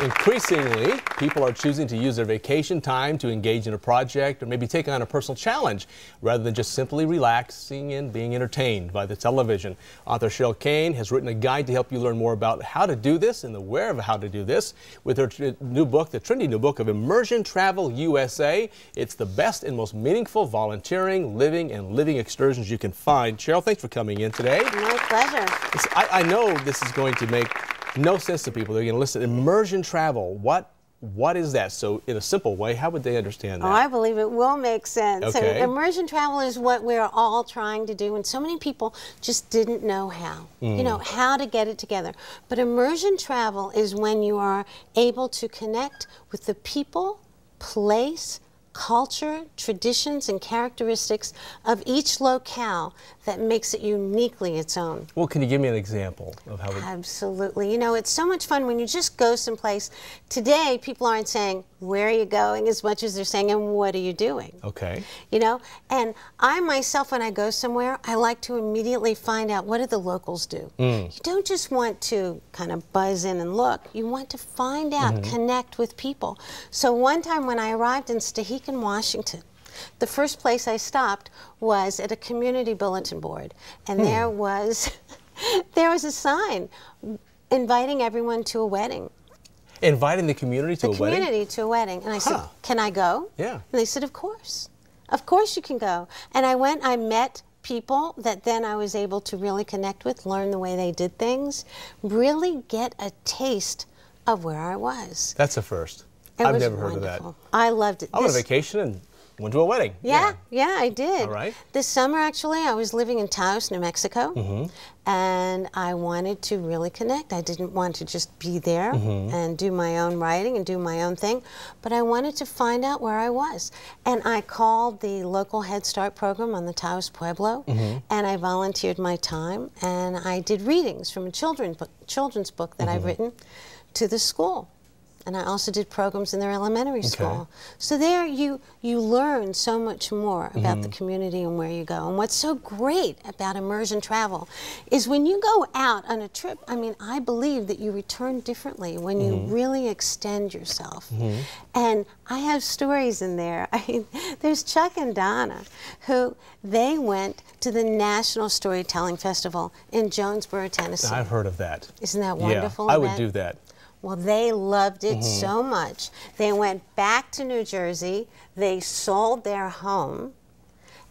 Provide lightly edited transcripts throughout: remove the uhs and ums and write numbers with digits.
Increasingly, people are choosing to use their vacation time to engage in a project or maybe take on a personal challenge rather than just simply relaxing and being entertained by the television. Author Cheryl Kane has written a guide to help you learn more about how to do this and the where of how to do this with her new book, the trendy new book of Immersion Travel USA. It's the best and most meaningful volunteering, living, and living excursions you can find. Cheryl, thanks for coming in today. My pleasure. I know this is going to make no sense to people. They're going to listen. Immersion travel. What is that? So in a simple way, how would they understand that? Oh, I believe it will make sense. Okay. And immersion travel is what we're all trying to do, and so many people just didn't know how. You know, how to get it together. But immersion travel is when you are able to connect with the people, place, culture, traditions, and characteristics of each locale that makes it uniquely its own. Well, can you give me an example of how? Absolutely. You know, it's so much fun when you just go someplace. Today, people aren't saying, where are you going, as much as they're saying, and what are you doing? Okay. You know, and I myself, when I go somewhere, I like to immediately find out what do the locals do. You don't just want to kind of buzz in and look. You want to find out, connect with people. So one time when I arrived in Stehekin, Washington, the first place I stopped was at a community bulletin board, and there was a sign inviting everyone to a wedding. Inviting the community to a wedding? The community to a wedding. And I said, can I go? Yeah. And they said, of course. Of course you can go. And I went, I met people that then I was able to really connect with, learn the way they did things, really get a taste of where I was. That's a first. I've never heard of that. I loved it. I went on vacation and went to a wedding. Yeah, I did. All right. This summer, actually, I was living in Taos, New Mexico, and I wanted to really connect. I didn't want to just be there and do my own writing and do my own thing, but I wanted to find out where I was. And I called the local Head Start program on the Taos Pueblo, and I volunteered my time, and I did readings from a children's book that I've written to the school. And I also did programs in their elementary school. So there you learn so much more about the community and where you go. And what's so great about immersion travel is when you go out on a trip, I mean, I believe that you return differently when you really extend yourself. And I have stories in there. I mean, there's Chuck and Donna, who they went to the National Storytelling Festival in Jonesboro, Tennessee. I've heard of that. Isn't that wonderful? Yeah, I would do that. Well, they loved it so much. They went back to New Jersey, they sold their home,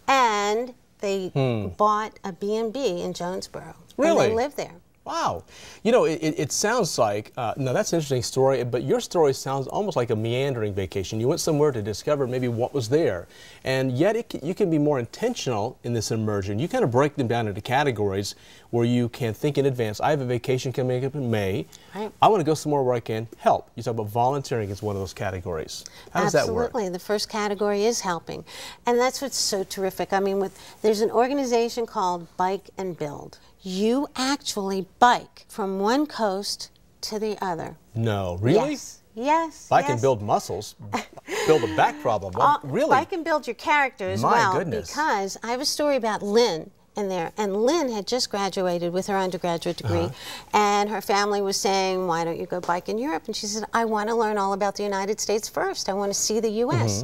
and they bought a B&B in Jonesboro. Really? And they lived there. Wow. You know, it sounds like, now that's an interesting story, but your story sounds almost like a meandering vacation. You went somewhere to discover maybe what was there, and yet you can be more intentional in this immersion. You kind of break them down into categories where you can think in advance. I have a vacation coming up in May. Right. I want to go somewhere where I can help. You talk about volunteering as one of those categories. How does that work? Absolutely. The first category is helping, and that's what's so terrific. I mean, there's an organization called Bike and Build. You actually bike from one coast to the other. No, really? Yes. Yes. Bike and build muscles, build a back problem. Well, really? Bike and build your character as well. My goodness. Because I have a story about Lynn in there, and Lynn had just graduated with her undergraduate degree, and her family was saying, why don't you go bike in Europe? And she said, I want to learn all about the United States first. I want to see the U.S.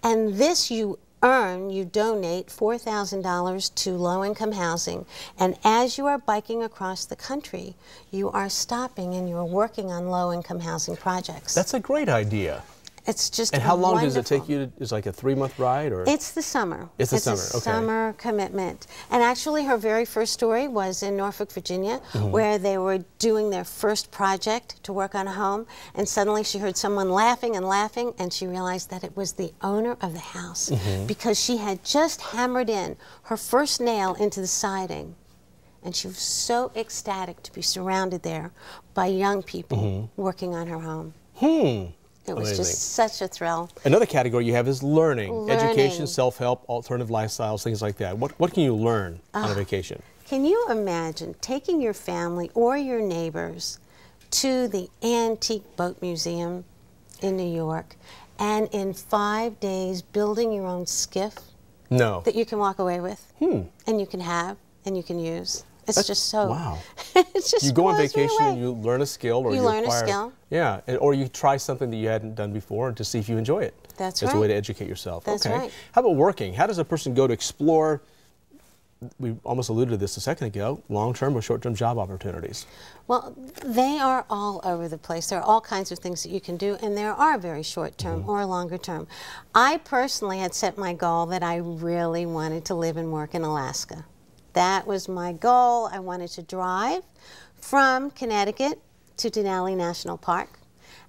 And this you donate $4,000 to low-income housing, and as you are biking across the country, you are stopping and you're working on low-income housing projects. That's a great idea. It's just And how long wonderful. does it take you? Is it like a 3-month ride, or? It's the summer. It's the summer. It's a summer commitment. And actually, her very first story was in Norfolk, Virginia, where they were doing their first project to work on a home, and suddenly she heard someone laughing and laughing, and she realized that it was the owner of the house because she had just hammered in her first nail into the siding. And she was so ecstatic to be surrounded there by young people working on her home. It was just such a thrill. Another category you have is learning. Education, self-help, alternative lifestyles, things like that. What can you learn on a vacation? Can you imagine taking your family or your neighbors to the Antique Boat Museum in New York and in 5 days building your own skiff No. that you can walk away with and you can have and you can use? It's just so. Wow. It's just You go on blows me vacation away. and you learn a skill, or You learn a acquire, skill. Yeah, or you try something that you hadn't done before to see if you enjoy it. That's As right. a way to educate yourself. That's okay. right. How about working? How does a person go to explore? We almost alluded to this a second ago. Long-term or short-term job opportunities. Well, they are all over the place. There are all kinds of things that you can do, and there are very short-term or longer-term. I personally had set my goal that I really wanted to live and work in Alaska. That was my goal. I wanted to drive from Connecticut to Denali National Park.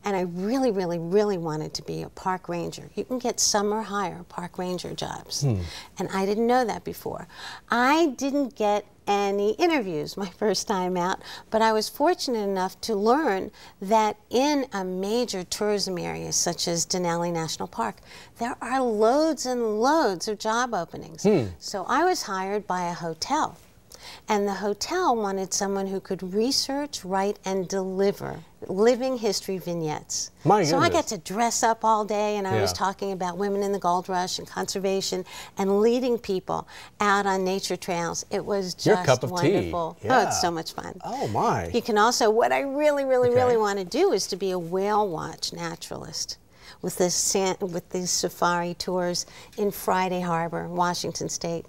And I really, really, really wanted to be a park ranger. You can get summer hire park ranger jobs. And I didn't know that before. I didn't get any interviews my first time out, but I was fortunate enough to learn that in a major tourism area such as Denali National Park, there are loads and loads of job openings. So I was hired by a hotel. And the hotel wanted someone who could research, write, and deliver living history vignettes. My so I goodness. got to dress up all day, and I was Yeah. talking about women in the gold rush and conservation and leading people out on nature trails. It was Your just cup of tea. wonderful. Oh, Yeah. it's so much fun. Oh my! You can also, what I really, really, Okay. really want to do is to be a whale watch naturalist with these safari tours in Friday Harbor, Washington State.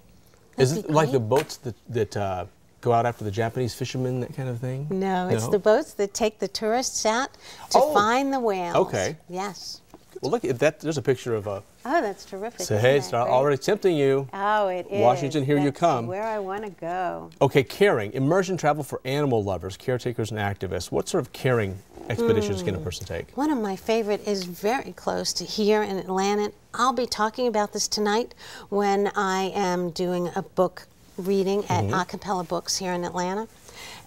Is That'd it be like the great. boats that go out after the Japanese fishermen, that kind of thing? No, it's the boats that take the tourists out to Oh, find the whales. okay. Yes. Well, look at that. There's a picture of a. Oh, that's terrific. So isn't hey, that it's great? already tempting you. Oh, it is. Washington, here you That's come. where I want to go. Okay, caring, immersion travel for animal lovers, caretakers, and activists. What sort of caring expeditions can a person take? One of my favorite is very close to here in Atlanta. I'll be talking about this tonight when I am doing a book reading at Acapella Books here in Atlanta.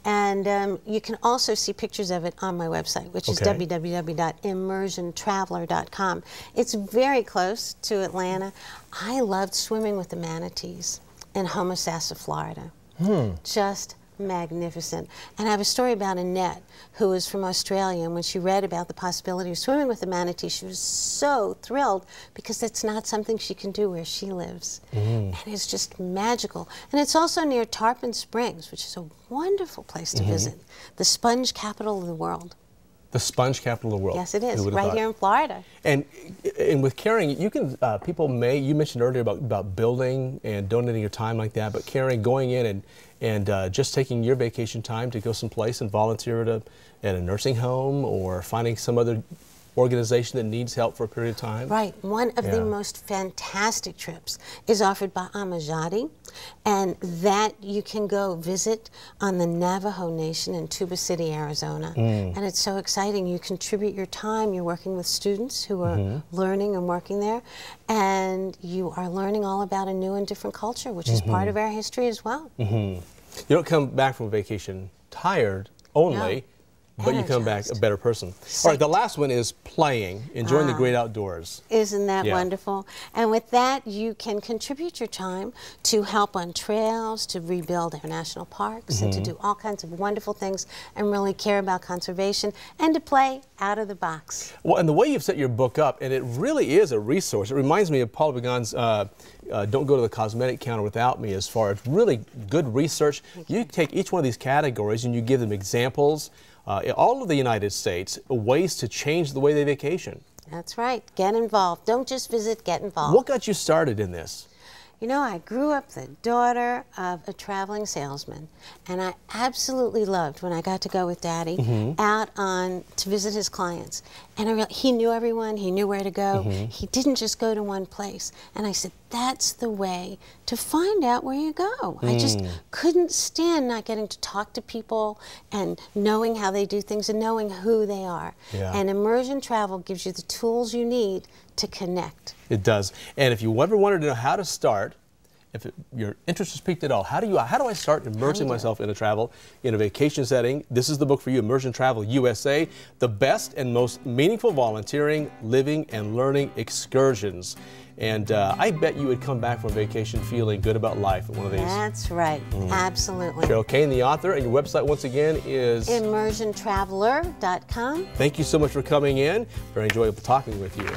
And you can also see pictures of it on my website, which is Okay. www.immersiontraveler.com. It's very close to Atlanta. I loved swimming with the manatees in Homosassa, Florida. Just magnificent. And I have a story about Annette, who is from Australia, and when she read about the possibility of swimming with the manatee, she was so thrilled because it's not something she can do where she lives. And it's just magical. And it's also near Tarpon Springs, which is a wonderful place to visit, the sponge capital of the world. The sponge capital of the world. Yes, it is, Who would've right thought? here in Florida. And with caring, you can people may, you mentioned earlier about building and donating your time like that, but caring, going in and just taking your vacation time to go someplace and volunteer at a nursing home or finding some other organization that needs help for a period of time. Right. One of Yeah. the most fantastic trips is offered by Amajadi, and that you can go visit on the Navajo Nation in Tuba City, Arizona. And it's so exciting. You contribute your time. You're working with students who are learning and working there, and you are learning all about a new and different culture, which is part of our history as well. You don't come back from vacation tired only, but you come back a Energized. better person. All right, the last one is playing, enjoying the great outdoors. Isn't that Yeah. wonderful? And with that, you can contribute your time to help on trails, to rebuild our national parks, and to do all kinds of wonderful things and really care about conservation and to play out of the box. Well, and the way you've set your book up, and it really is a resource. It reminds me of Paula Begon's Don't Go to the Cosmetic Counter Without Me, as far as really good research. You take each one of these categories and you give them examples, in all of the United States, ways to change the way they vacation. That's right. Get involved. Don't just visit, get involved. What got you started in this? You know, I grew up the daughter of a traveling salesman, and I absolutely loved when I got to go with Daddy out to visit his clients. And he knew everyone, he knew where to go. He didn't just go to one place. And I said, that's the way to find out where you go. I just couldn't stand not getting to talk to people and knowing how they do things and knowing who they are. Yeah. And immersion travel gives you the tools you need to connect. It does. And if you ever wanted to know how to start, if your interest is piqued at all, how do I start immersing myself in a vacation setting? This is the book for you, Immersion Travel USA, the best and most meaningful volunteering, living, and learning excursions. And I bet you would come back from vacation feeling good about life at one of these. That's right. Absolutely. Cheryl Kane, the author, and your website once again is? Immersiontraveler.com. Thank you so much for coming in. Very enjoyable talking with you.